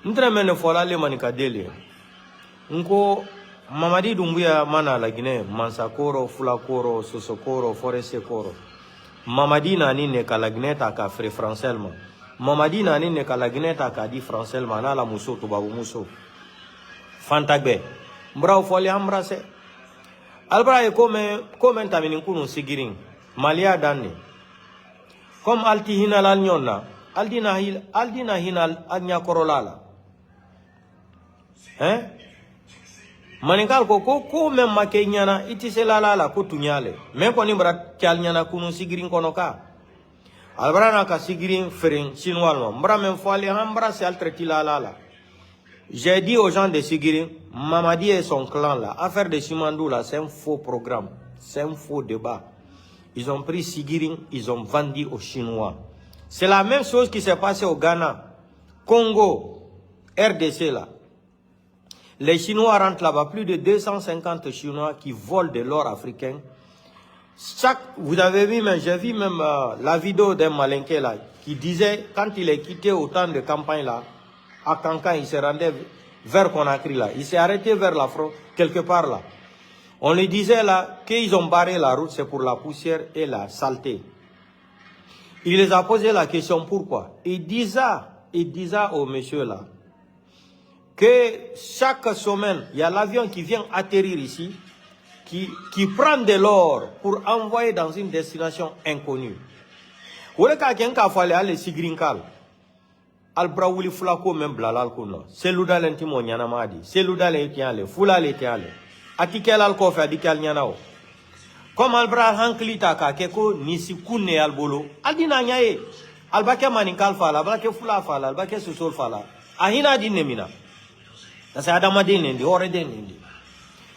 Ntremene fola le manika dele. Nko Mamadi Doumbouya mana la Guinée, Mansakoro, Fulakoro, Sosokoro, Forestekoro. Mamadi nani ne ka la Guinée ta ka frère français ma. Mamadi nani ne ka la Guinée ta ka di français ma na la muso to babu muso. Fantagbe. Mbra foli ambrase. Albra e comme tamini kunu sigirin. Malia danni. Comme alti hinal al nyonna, aldina hinal anya korolala. Hein? Manikal ko même make nyana itise la ko tunyale men ko nimbra kyal nyana kunu sigirin konoka albrana ka sigirin ferin chinois mbra men fali hambra c'est altreti la. J'ai dit aux gens de Sigirin, Mamadi et son clan là, affaire de Simandou là, c'est un faux programme, c'est un faux débat. Ils ont pris Sigirin, ils ont vendu aux Chinois. C'est la même chose qui s'est passée au Ghana, Congo, RDC là. Les Chinois rentrent là-bas, plus de 250 Chinois qui volent de l'or africain. Vous avez vu, j'ai vu même la vidéo d'un Malinké là, qui disait, quand il est quitté au temps de campagne là, à Kankan, il se rendait vers Conakry là. Il s'est arrêté vers la frontière, quelque part là. On lui disait là, qu'ils ont barré la route, c'est pour la poussière et la saleté. Il les a posé la question, pourquoi? Il disait au monsieur là, que chaque semaine, il y a l'avion qui vient atterrir ici, qui prend de l'or pour envoyer dans une destination inconnue. Ou le cas qu'il fallait aller Sigrinkal, Albra Wuli Fulako même blalal kuno, c'est l'ouda l'intimo nyana madi, c'est l'ouda l'etiale, fula l'etiale, atikel al kofe adikal nyanao. Comme Albra Hanklita ka keko nisi kunne albolo, aldina nyaye, albake maninkal fala, albake fula fala, albake susol fala, ahina di nemina. C'est Adama Denendi, Ore Denendi.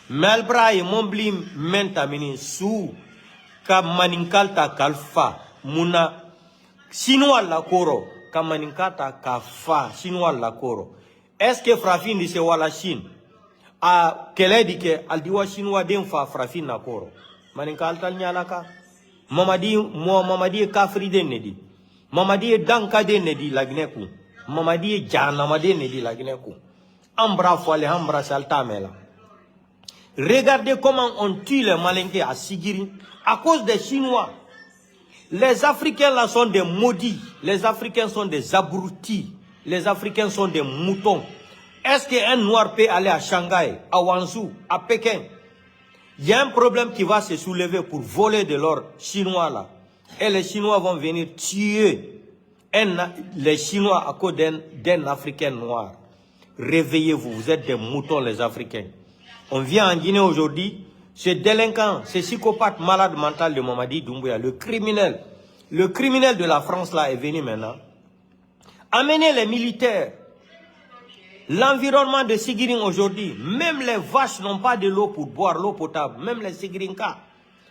Melbra et Mombli mentamini sous ka maninkalta kalfa muna Chinois la koro ka maninkata kafa Chinois la koro. Est-ce que Frafin dit c'est wala Chine? A kele dit que al diwa Chinois denfa Frafin na koro. Maninkalta nyalaka. Mamadi kafri denedi. Mamadi danka denedi la Guinée-Kou. Mamadi janama denedi la Guinée-Kou. Regardez comment on tue les Malinké à Sigiri à cause des Chinois. Les Africains là sont des maudits. Les Africains sont des abrutis. Les Africains sont des moutons. Est-ce qu'un noir peut aller à Shanghai, à Wanzhou, à Pékin? Il y a un problème qui va se soulever pour voler de l'or chinois là. Et les Chinois vont venir tuer les Chinois à cause d'un Africain noir. Réveillez-vous, vous êtes des moutons les Africains. On vient en Guinée aujourd'hui, ce délinquant, ce psychopathe malade mental de Mamadi Doumbouya, le criminel de la France là est venu maintenant. Amenez les militaires. L'environnement de Sigirin aujourd'hui, même les vaches n'ont pas de l'eau pour boire, l'eau potable, même les Sigirinkas,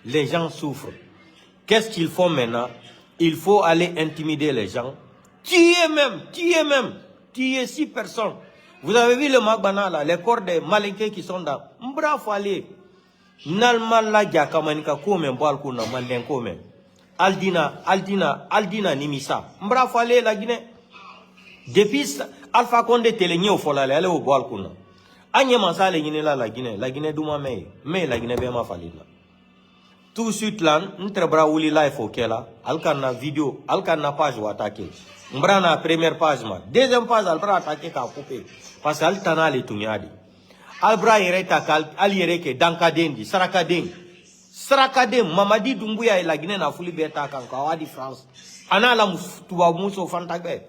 les gens souffrent. Qu'est-ce qu'ils font maintenant? Il faut aller intimider les gens, tuer 6 personnes. Vous avez vu le Magbana là, les corps des Malinké qui sont dans Mbra Fale. Nalmala Diakamanika Kome Balkuna Manden Kome. Aldina Nimisa. Mbra Fale la Guinée. Depuis Alpha Condé Téléni au Folale, elle est au Balkuna. Agne Mansale Guinée la Guinée Douma mais la Guinée Bema Falila. Tout de suite là, notre bras ouli live au Kela, Alkana vidéo, Alkana page ou attaquer. Mbra na première page ma. Deuxième page, Albra attaquer ka coupé. Parce qu'elle t'a les tunyadi. Albra yereta kal, aliereke, dankadendi, Sarakadem, Mamadi Doumbouya et la Guinée na fouli beta kankawa di France. Ana la tuwa muso fantagbe.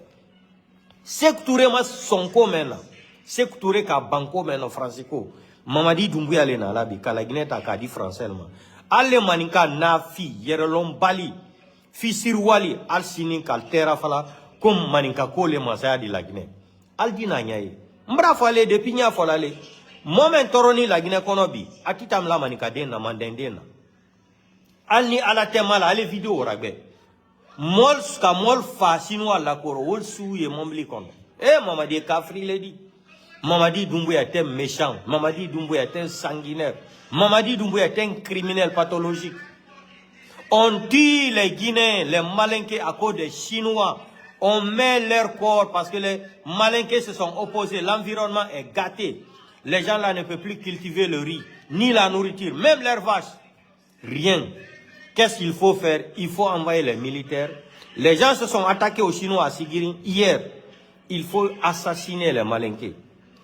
Sektouré ma sonko mena. Sektouré ka banko mena francico. Mamadi Doumbouya le na labi, ka la Guinée ta ka di français ma. Alle maninka na fi, yerelon bali. Fi sirwali, al sinin kal terra fala, comme maninka kole masaya di la Guinée. Al dina nyaye. Mbra fale depuis nya folale moment toroni la Guinée konobi atitam la manika dena mandendena alni ala temala ale vidéo ragbe mol fa chinois la koro wol souye mombli kono Mamadi kafri ledi Mamadi Doumbouya est un méchant, Mamadi Doumbouya est un sanguinaire, Mamadi Doumbouya est un criminel pathologique. On tue les Guinéens, les Malinké à cause des Chinois. On met leur corps parce que les Malinqués se sont opposés. L'environnement est gâté. Les gens là ne peuvent plus cultiver le riz, ni la nourriture, même leurs vaches. Rien. Qu'est-ce qu'il faut faire? Il faut envoyer les militaires. Les gens se sont attaqués aux Chinois à Sigiring hier. Il faut assassiner les Malinqués.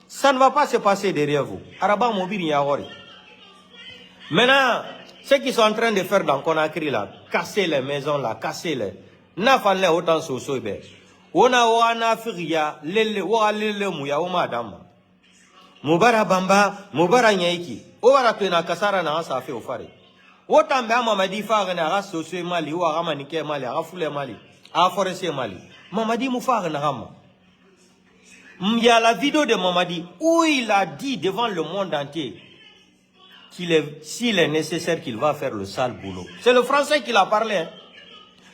Ça ne va pas se passer derrière vous. Araba Mobile Yawari. Maintenant, ce qu'ils sont en train de faire dans Conakry là, casser les maisons là, casser les. N'a pas l'air autant sosobe. On a firia, lele, wa lele muya, o madame. Mubara bamba, mubara nyaiki. Owara tuena kasara na asa fe ofare. Autant bien Mamadi fare na ras soso mali, ou arama nike mali, arafule mali, araforese mali. Mamadi moufare na rama. Il y a la vidéo de Mamadi où il a dit devant le monde entier s'il est nécessaire qu'il va faire le sale boulot. C'est le français qui l'a parlé. Hein.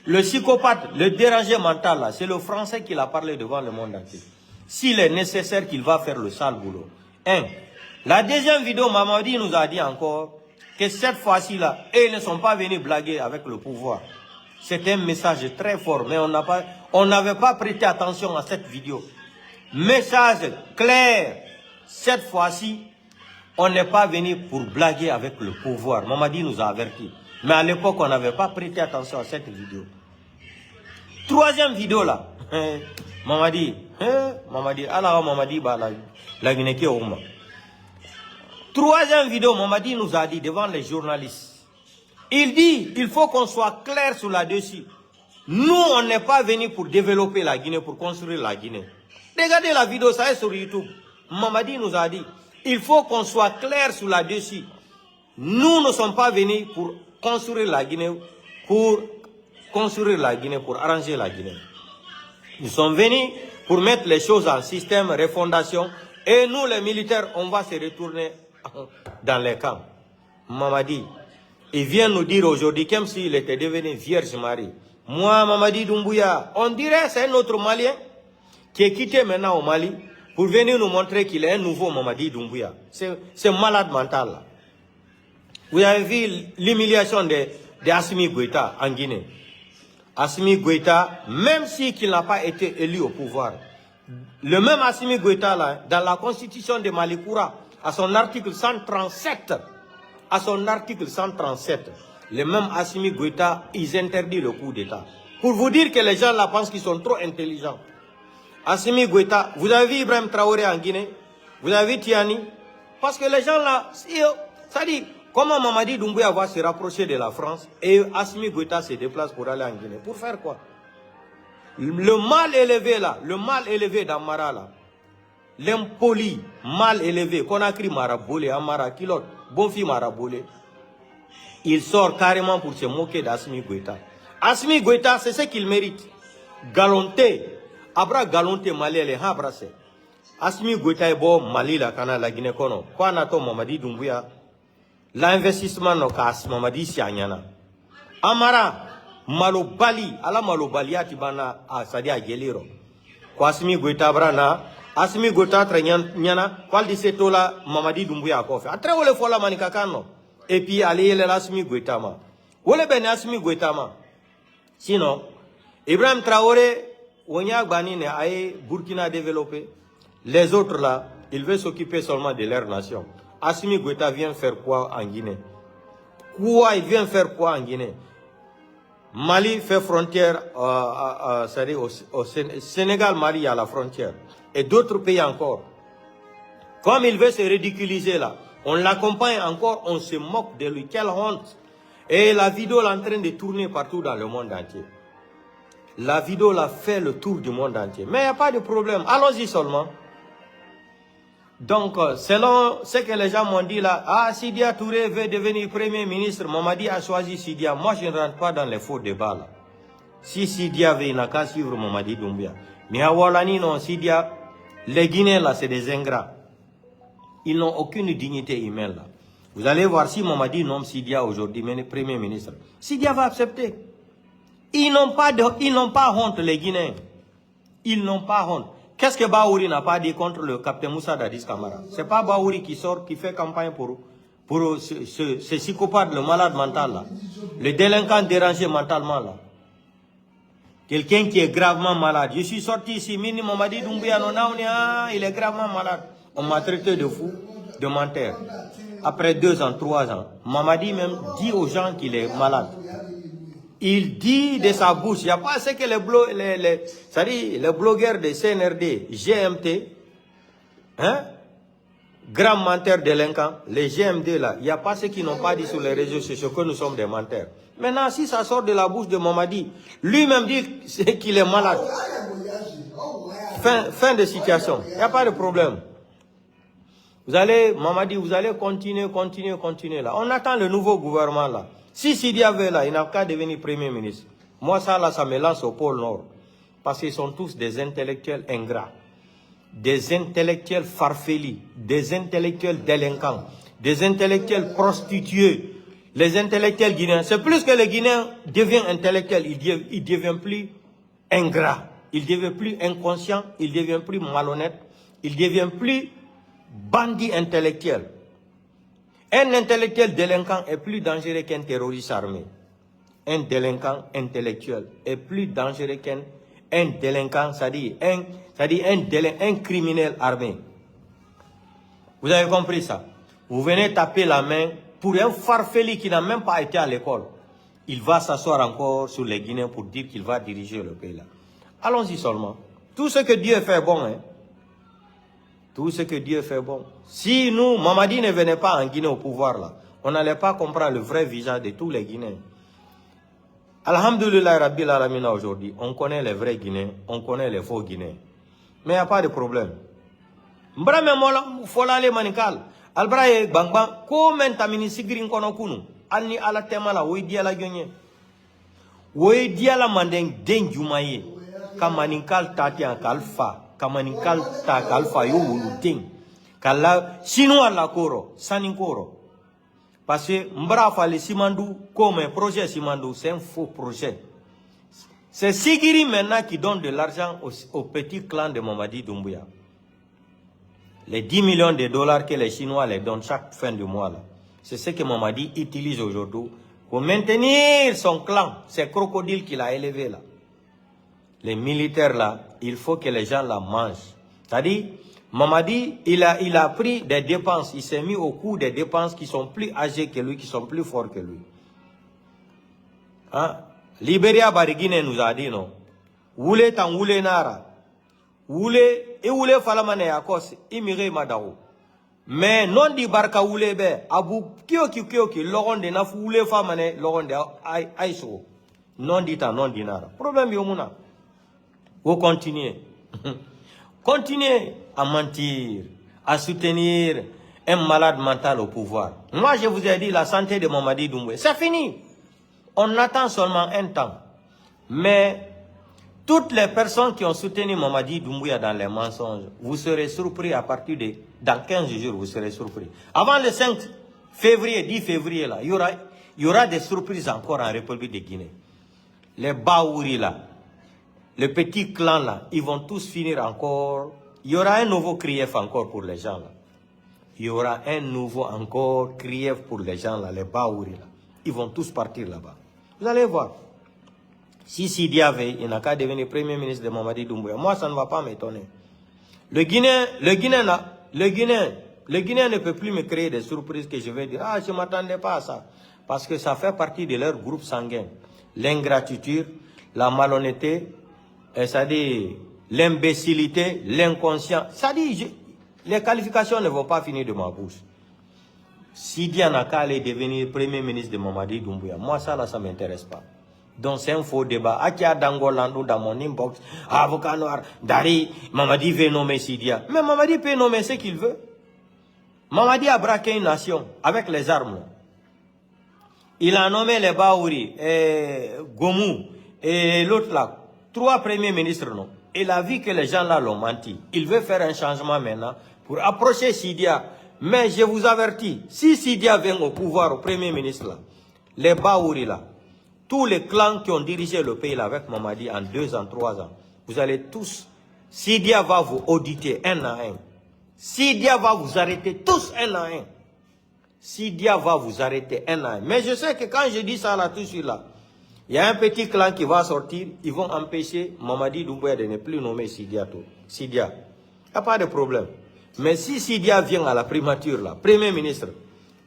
Le psychopathe, le dérangé mental, là, c'est le français qui l'a parlé devant le monde entier. S'il est nécessaire qu'il va faire le sale boulot. Un. La deuxième vidéo, Mamadi nous a dit encore que cette fois-ci, là, ils ne sont pas venus blaguer avec le pouvoir. C'est un message très fort, mais on n'avait pas prêté attention à cette vidéo. Message clair, cette fois-ci, on n'est pas venu pour blaguer avec le pouvoir. Mamadi nous a avertis. Mais à l'époque, on n'avait pas prêté attention à cette vidéo. Troisième vidéo là, Mamadi, alors Mamadi, la Guinée qui est au monde. Troisième vidéo, Mamadi nous a dit devant les journalistes. Il dit, il faut qu'on soit clair sur la dessus. Nous, on n'est pas venu pour développer la Guinée, pour construire la Guinée. Regardez la vidéo, ça est sur YouTube. Mamadi nous a dit, il faut qu'on soit clair sur la dessus. Nous ne sommes pas venus pour construire la Guinée, pour arranger la Guinée. Nous sommes venus pour mettre les choses en système, refondation, et nous les militaires, on va se retourner dans les camps. Mamadi, il vient nous dire aujourd'hui comme s'il était devenu Vierge Marie. Moi, Mamadi Doumbouya, on dirait c'est un autre Malien qui est quitté maintenant au Mali pour venir nous montrer qu'il est un nouveau Mamadi Doumbouya. C'est malade mental là. Vous avez vu l'humiliation de Assimi Goïta en Guinée. Assimi Goïta, même s'il n'a pas été élu au pouvoir, le même Assimi Goïta là, dans la constitution de Malikoura, à son article 137, le même Assimi Goïta, ils interdisent le coup d'État. Pour vous dire que les gens là pensent qu'ils sont trop intelligents. Assimi Goïta, vous avez vu Ibrahim Traoré en Guinée, vous avez vu Tiani, parce que les gens là, ça dit, comment Mamadi Doumbouya va se rapprocher de la France et Assimi Goïta se déplace pour aller en Guinée? Pour faire quoi? Le mal élevé là, le mal élevé d'Amara là, l'impoli, mal élevé, Conakry Marabolé, Amara, Kilot, Bonfi Marabolé, il sort carrément pour se moquer d'Assimi Goïta. Assimi Goïta, c'est ce qu'il mérite. Galonté, Abra Galonté Mali, les Habrase. Assimi Goïta est bon, Mali, la Cana, la Guinée, Kono. Quoi n'a-t-on Mamadi Doumbouya? L'investissement no kas Mamadi Sianyana. Amara, Malobali, ala Malobali atibana a Sadia Geliro. Kwasimi Goïta Brana, Assimi Goïta Tranyana, Qual di Setola, Mamadi Doumbouya Kofi. A très le fola manikakano. Et puis, allez, l'Assimi Goïta ma. Où le ben Assimi Goïta ma? Sinon, Ibrahim Traoré, Onyak Banine a Burkina développé. Les autres là, ils veulent s'occuper seulement de leur nation. Assimi Goïta vient faire quoi en Guinée? Il vient faire quoi en Guinée? Mali fait frontière, au Sénégal, Mali à la frontière. Et d'autres pays encore. Comme il veut se ridiculiser là, on l'accompagne encore, on se moque de lui. Quelle honte! Et la vidéo est en train de tourner partout dans le monde entier. La vidéo l'a fait le tour du monde entier. Mais il n'y a pas de problème. Allons-y seulement. Donc, selon ce que les gens m'ont dit là, Sidia Touré veut devenir Premier ministre. Mamadi a choisi Sidia. Moi, je ne rentre pas dans les faux débats là. Si Sidia veut, il n'a qu'à suivre Mamadi Doumbouya. Mais à Walani, non, Sidia, les Guinéens là, c'est des ingrats. Ils n'ont aucune dignité humaine là. Vous allez voir si Mamadi nomme Sidia aujourd'hui, Premier ministre. Sidia va accepter. Ils n'ont pas honte, les Guinéens. Ils n'ont pas honte. Qu'est-ce que Baouri n'a pas dit contre le capitaine Moussa Dadis Camara? C'est pas Baouri qui sort, qui fait campagne pour ce psychopathe, le malade mental là. Le délinquant dérangé mentalement là. quelqu'un qui est gravement malade. Je suis sorti ici, Mini Mamadi Doumbouya, il est gravement malade. On m'a traité de fou, de menteur. Après 2 ans, 3 ans, Mamadi même dit aux gens qu'il est malade. Il dit de sa bouche, il n'y a pas ce que les blogueurs de CNRD, GMT, hein, grands menteurs délinquants, les GMD là, il n'y a pas ceux qui n'ont pas dit sur les réseaux sociaux que nous sommes des menteurs. Maintenant, si ça sort de la bouche de Mamadi, lui-même dit qu'il est malade. Fin de situation, il n'y a pas de problème. Vous allez, Mamadi, vous allez continuer là. On attend le nouveau gouvernement là. Si Sidi avait là, il n'a qu'à devenir Premier ministre. Moi, ça là, ça me lance au pôle Nord. Parce qu'ils sont tous des intellectuels ingrats. Des intellectuels farfelis. Des intellectuels délinquants. Des intellectuels prostitués. Les intellectuels guinéens. C'est plus que les Guinéens deviennent intellectuels. Ils deviennent plus ingrats. Ils deviennent plus inconscients. Ils deviennent plus malhonnêtes. Ils deviennent plus bandits intellectuels. Un intellectuel délinquant est plus dangereux qu'un terroriste armé. Un délinquant intellectuel est plus dangereux qu'un délinquant, c'est-à-dire un criminel armé. Vous avez compris ça? Vous venez taper la main pour un farfelu qui n'a même pas été à l'école. Il va s'asseoir encore sur les Guinéens pour dire qu'il va diriger le pays là. Allons-y seulement. Tout ce que Dieu fait bon, hein. Tout ce que Dieu fait bon. Si nous, Mamadi ne venait pas en Guinée au pouvoir là, on n'allait pas comprendre le vrai visage de tous les Guinéens. Alhamdulillah Rabbil Alamina aujourd'hui, on connaît les vrais Guinéens, on connaît les faux Guinéens. Mais il n'y a pas de problème. Mbrame mola folale manikal. Albraye bangban comment tamini sigrin kono kunu. Ani ala temala wo dia la gagné. Wo dia la mandeng denjumaye. Kamanikal tati an kalfa. Kamanikal ta kalfa yo wuluting. Kala chinois la koro, saninkoro. Parce que Mbra Fale Simandou, comme un projet Simandou, c'est un faux projet. C'est Sigiri maintenant qui donne de l'argent au petit clan de Mamadi Doumbouya. Les 10 millions de dollars que les Chinois les donnent chaque fin du mois, c'est ce que Mamadi utilise aujourd'hui pour maintenir son clan, ces crocodiles qu'il a élevés là. Les militaires là, il faut que les gens la mangent. C'est-à-dire, Mamadi, il a pris des dépenses, il s'est mis au coût des dépenses qui sont plus âgées que lui, qui sont plus forts que lui. Hein? Libéria Barigine nous a dit non. Woulé tan woulé nara. Woulé, et woulé falamane yakos, imire madao. Mais non di barka woulé be, abou kioki, loron de naf woulé famane, loron de aïso. Non dit ta non dinara. Problème yomuna. Vous continuez. Continuez à mentir, à soutenir un malade mental au pouvoir. Moi, je vous ai dit, la santé de Mamadi Doumbouya, c'est fini. On attend seulement un temps. Mais toutes les personnes qui ont soutenu Mamadi Doumbouya dans les mensonges, vous serez surpris à partir de... Dans 15 jours, vous serez surpris. Avant le 5 février, 10 février, là, il y aura des surprises encore en République de Guinée. Les Baouri, là, le petit clan là, ils vont tous finir encore. Il y aura un nouveau crief encore pour les gens là. Il y aura un nouveau encore crief pour les gens là, les Baouri là. Ils vont tous partir là-bas. Vous allez voir. Si Sidi avait, il n'a qu'à devenir Premier ministre de Mamadi Doumbouya. Moi, ça ne va pas m'étonner. Le Guinéen ne peut plus me créer des surprises que je vais dire. Ah, je ne m'attendais pas à ça. Parce que ça fait partie de leur groupe sanguin. L'ingratitude, la malhonnêteté, c'est-à-dire l'imbécilité, l'inconscient. C'est-à-dire, les qualifications ne vont pas finir de ma bouche. Sidi n'a qu'à aller devenir Premier ministre de Mamadi Doumbouya. Moi, ça, là, ça ne m'intéresse pas. Donc, c'est un faux débat. Akia Dangolandou dans mon inbox, avocat noir, Dari, Mamadi veut nommer Sidia. Mais Mamadi peut nommer ce qu'il veut. Mamadi a braqué une nation avec les armes. Il a nommé les Baouri, Gomou et l'autre là. 3 premiers ministres, non. Il a vu que les gens là l'ont menti. Il veut faire un changement maintenant pour approcher Sidia. Mais je vous avertis, si Sidia vient au pouvoir, au premier ministre là, les Baouri là, tous les clans qui ont dirigé le pays là avec Mamadi en 2 ans, 3 ans, vous allez tous, Sidia va vous auditer un à un. Sidia va vous arrêter tous un à un. Sidia va vous arrêter un à un. Mais je sais que quand je dis ça là, tout de suite là, Il y a un petit clan qui va sortir, ils vont empêcher Mamadi Doumbouya de ne plus nommer Sidia. Il n'y a pas de problème. Mais si Sidia vient à la primature, là, Premier ministre,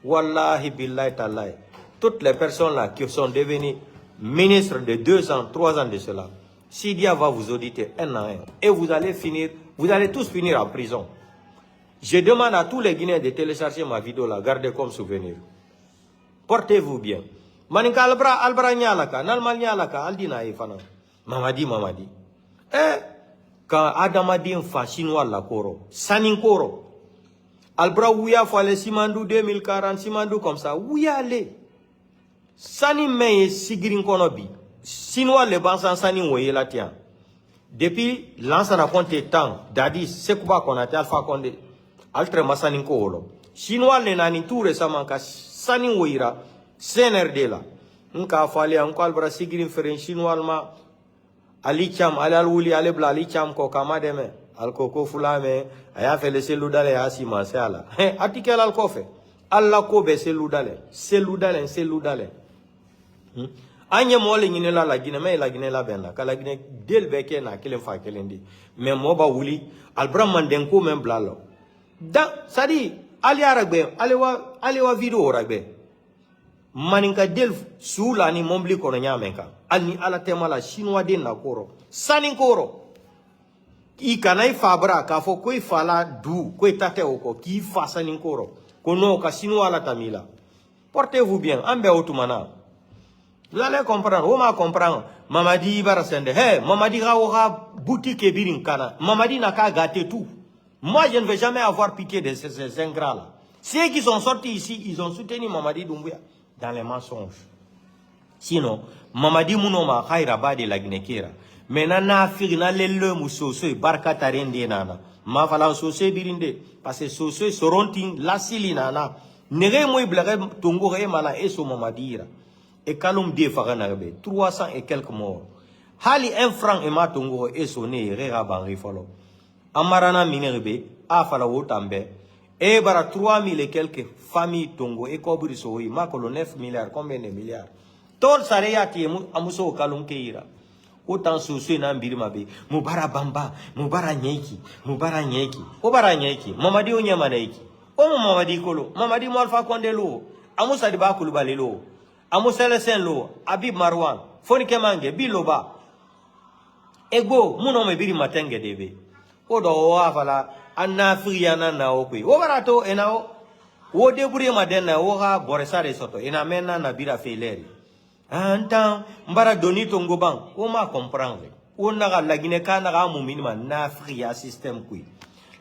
Wallahi billahi tallahi, toutes les personnes là qui sont devenues ministres de 2 ans, 3 ans de cela, Sidia va vous auditer un à un. Et vous allez tous finir en prison. Je demande à tous les Guinéens de télécharger ma vidéo là, gardez comme souvenir. Portez-vous bien. Maninka albra nyalaka, nalmal nyalaka, aldina ifana. Mamadi. Quand Adamadien fa chinois la koro, sanin koro. Albra ouya fale simandou 2040, simandou comme ça, ouya le. Sani meye sigirin konobi. Chinois le bansan sani woye la tian. Depuis l'ancien compte temps, Dadi, Sekouba Konate, Alpha Condé, Altre Massanin Koolo. Chinois le nani tout récemment, ka sani woyira, CNRD la. Nka fale, nka albra sigirin feren chinois ma. Ali Cham, Ali Alwuli, Ali Bla, Ali Cham, ko kamademe, Al Koko Fulame, aya fait le seludale asima, c'est ala. Article al kofe. Allah kobe seludale. Seludale. Anye mole ngine la Guinée, mais la Guinée la benda. Ka la Guinée, del beke na kelen fa kelendi. Mais moba wuli, albra mandenko men blalo. Ça dit, Ali aragbe, Ali wa vidéo ragbe. Maninka del sula ni mombli kono nyamenka. Alni ala tema la chinois den na koro. Sanin koro. I kanai fabra ka fo koi fala du, koi tate oko, ki fa sanin koro. Kono ka chinois la tamila. Portez-vous bien, ambe otumana. Vous allez comprendre, on va comprendre. Mamadi barasende. Hey, Mamadi ga boutique birin kana. Mamadi n'a qu'à gâter tout. Moi, je ne vais jamais avoir pitié de ces ingrats là. Ceux qui sont sortis ici, ils ont soutenu Mamadi Doumbouya dans les mensonges. Sinon, Mamadi Mounoma Khaira Bade la Guinekera. Maintenant, na firina lele musoso barka tarende nana. Ma fala sosé birinde. Parce que sosé sorontin la silinana. Nere moi blare tongo re mala eso Mamadira. Et kalum de faganarbe. 300 et quelques morts. Hali 1 franc et ma tongo eso ne rera banri falo. Amarana minerbe. A fala wotambe. Et bara 3000 et quelques familles tongo. Et kobri sohi. Ma kolo 9 milliards. Combien de milliards? Tol sareyati amuso kalum keira. Autant sosé na mbirima be. Mubara bamba. Mubara nyeki. Obara nyeki. Mamadi onyama nyeki. Omo Mamadi kolo. Mamadi mo Alpha Condé lo. Amusa diba kulubale lo. Amusa lesen lo. Habib Marwan. Foni kemange. Biloba. Ego. Muno me biri matenge debe. Odo owa fala. Anna friyana na okwe. Obarato enao. O deburi madena oha boresare soto. Ena mena na bira feileri. Antan mbara doni tongo bang. O ma comprendre. O naga la Guinée ka naga muminima na fria système kui.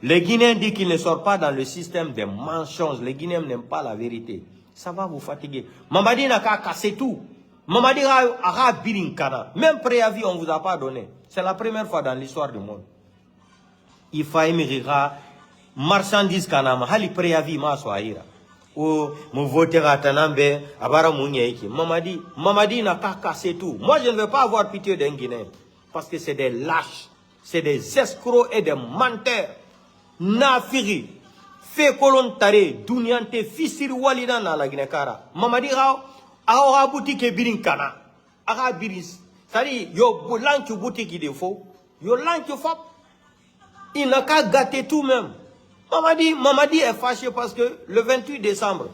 Les Guinéens disent qu'ils ne sortent pas dans le système des mensonges. Les Guinéens n'aiment pas la vérité. Ça va vous fatiguer. Mamadi n'a qu'à casser tout. Mamadi a birinkana. Même préavis, on ne vous a pas donné. C'est la première fois dans l'histoire du monde. Il faut émigrer marchandise kanama. Hali préavis ma soaira. Ou mon votera tanambe. Abara mouniaiki. Mamadi n'a qu'à casser tout. Moi, je ne veux pas avoir pitié d'un Guinéen. Parce que c'est des lâches. C'est des escrocs et des menteurs. Nafiri fe kolon tare dunyante fisiri walina na la Guinée-Kara. Mamadi a boutique birin kana. Aga biris. Sari yo lanchu boutique de faux. Yo lanchu fop. Il n'a qu'à gâter tout même. Mamadi est fâché parce que le 28 décembre,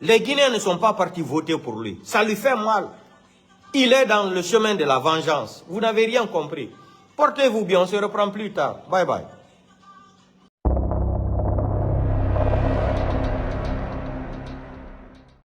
les Guinéens ne sont pas partis voter pour lui. Ça lui fait mal. Il est dans le chemin de la vengeance. Vous n'avez rien compris. Portez-vous bien, on se reprend plus tard. Bye bye.